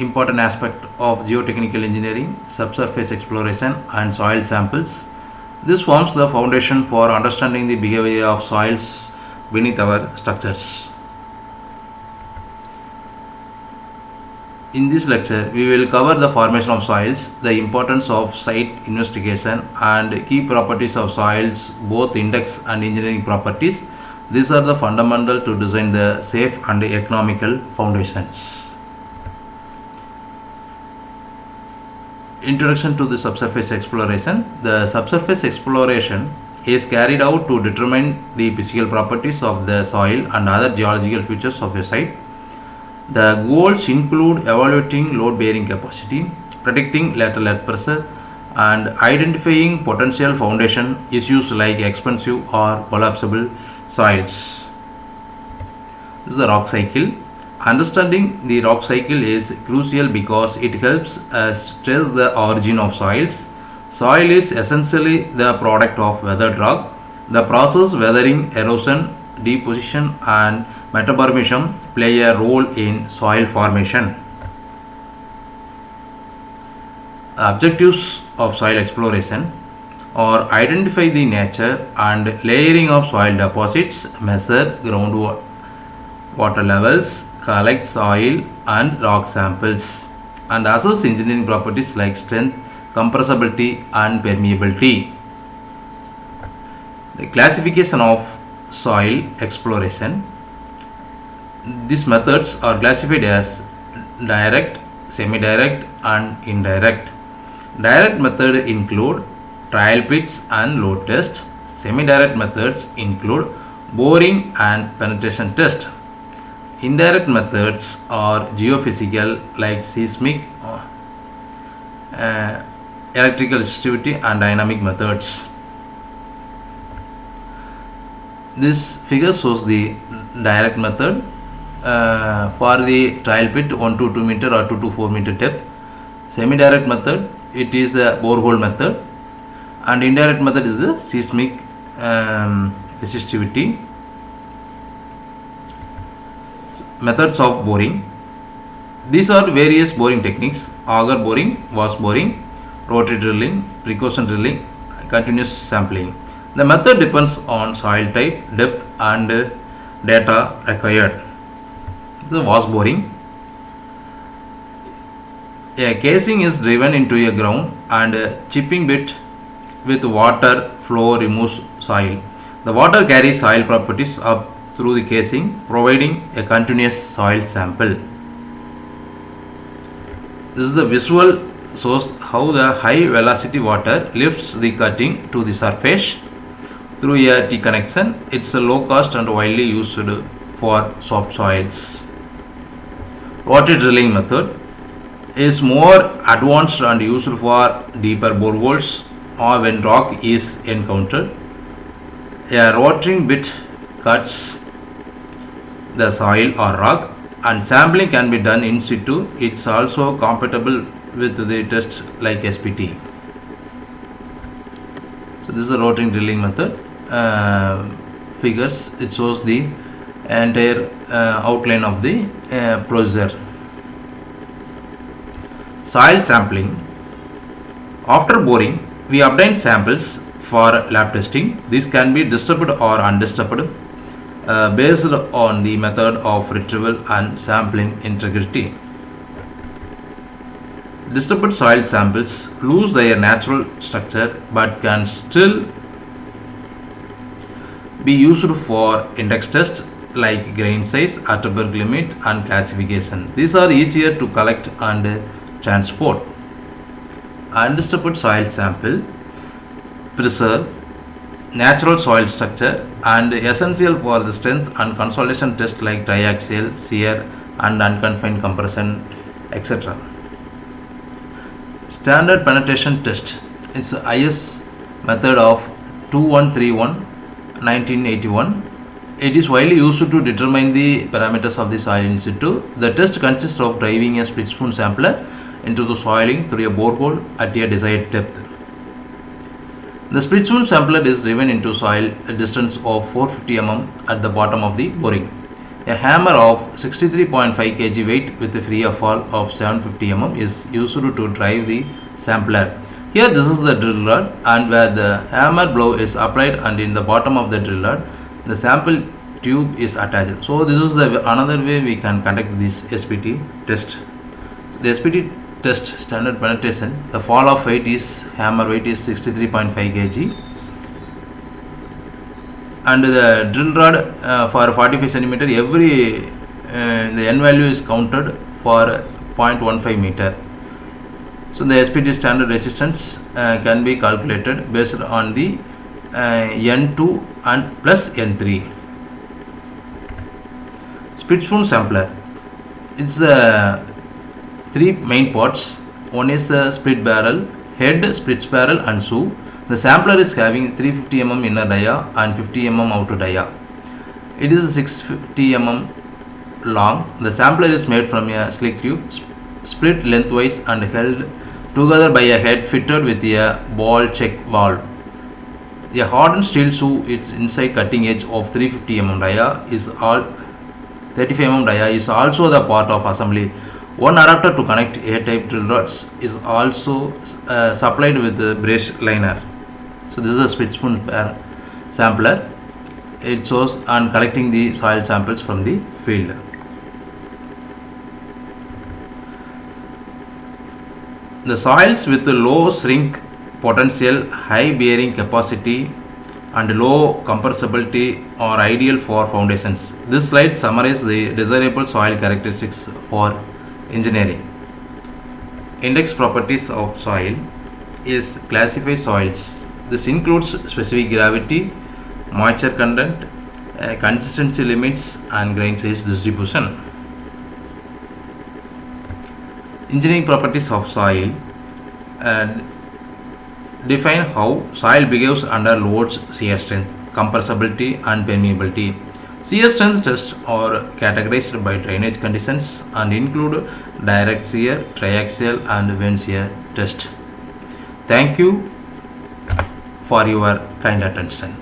important aspect of geotechnical engineering, subsurface exploration and soil samples. This forms the foundation for understanding the behavior of soils beneath our structures. In this lecture, we will cover the formation of soils, the importance of site investigation and key properties of soils, both index and engineering properties. These are the fundamental to design the safe and economical foundations. Introduction to the subsurface exploration. The subsurface exploration is carried out to determine the physical properties of the soil and other geological features of a site. The goals include evaluating load bearing capacity, predicting lateral earth pressure, and identifying potential foundation issues like expansive or collapsible soils. This is the rock cycle. Understanding the rock cycle is crucial because it helps us trace the origin of soils. Soil is essentially the product of weathered rock. The process weathering, erosion, deposition and metabolism play a role in soil formation. Objectives of soil exploration are identify the nature and layering of soil deposits, measure groundwater levels, collect soil and rock samples, and assess engineering properties like strength, compressibility and permeability. The classification of soil exploration. These methods are classified as direct, semi-direct and indirect. Direct method include trial pits and load test. Semi-direct methods include boring and penetration test. Indirect methods are geophysical like seismic, electrical resistivity and dynamic methods. This figure shows the direct method for the trial pit 1 to 2 meter or 2 to 4 meter depth. Semi-direct method, it is the borehole method, and indirect method is the seismic resistivity. Methods of boring. These are various boring techniques: auger boring, wash boring, rotary drilling, precaution drilling, continuous sampling. The method depends on soil type, depth and data required. The wash boring. A casing is driven into a ground and a chipping bit with water flow removes soil. The water carries soil properties up through the casing, providing a continuous soil sample. This is the visual shows how the high velocity water lifts the cutting to the surface through a T connection. It's a low cost and widely used for soft soils. Rotary drilling method is more advanced and used for deeper boreholes or when rock is encountered. A rotary bit cuts the soil or rock and sampling can be done in situ. It's also compatible with the test like SPT. So this is the rotary drilling method. Figures, it shows the entire outline of the procedure. Soil sampling. After boring, we obtain samples for lab testing. These can be disturbed or undisturbed based on the method of retrieval and sampling integrity. Disturbed soil samples lose their natural structure but can still be used for index test like grain size, Atterberg limit and classification. These are easier to collect and transport. Undisturbed soil sample preserve natural soil structure and essential for the strength and consolidation test like triaxial, shear and unconfined compression, etc. Standard penetration test. It's the IS method of 2131 1981. It is widely used to determine the parameters of the soil in situ. The test consists of driving a split spoon sampler into the soiling through a borehole at a desired depth. The split sampler is driven into soil a distance of 450 mm at the bottom of the boring. A hammer of 63.5 kg weight with a free of fall of 750 mm is used to drive the sampler. Here this is the drill rod, and where the hammer blow is applied, and in the bottom of the drill rod the sample tube is attached. So this is the another way we can conduct this SPT test. The SPT test standard penetration, the fall of weight is hammer weight is 63.5 kg, and the drill rod for 45 centimeter, every the n value is counted for 0.15 meter. So the SPT standard resistance can be calculated based on the N2 and plus N3. Split spoon sampler. It's three main parts. One is the split barrel, head, split barrel and shoe. The sampler is having 350 mm inner dia and 50 mm outer dia. It is 650 mm long. The sampler is made from a slick tube, split lengthwise and held together by a head fitted with a ball check valve. A hardened steel shoe, its inside cutting edge of 350 mm dia is all 35 mm dia is also the part of assembly. One adapter to connect A-type drill rods is also supplied with the brace liner. So this is a split spoon sampler. It shows on collecting the soil samples from the field. The soils with low shrink potential, high bearing capacity and low compressibility are ideal for foundations. This slide summarizes the desirable soil characteristics for engineering. Index properties of soil is classify soils. This includes specific gravity, moisture content, consistency limits and grain size distribution. Engineering properties of soil define how soil behaves under loads, shear strength, compressibility and permeability. Shear strength tests are categorized by drainage conditions and include direct shear, triaxial and vent shear test. Thank you for your kind attention.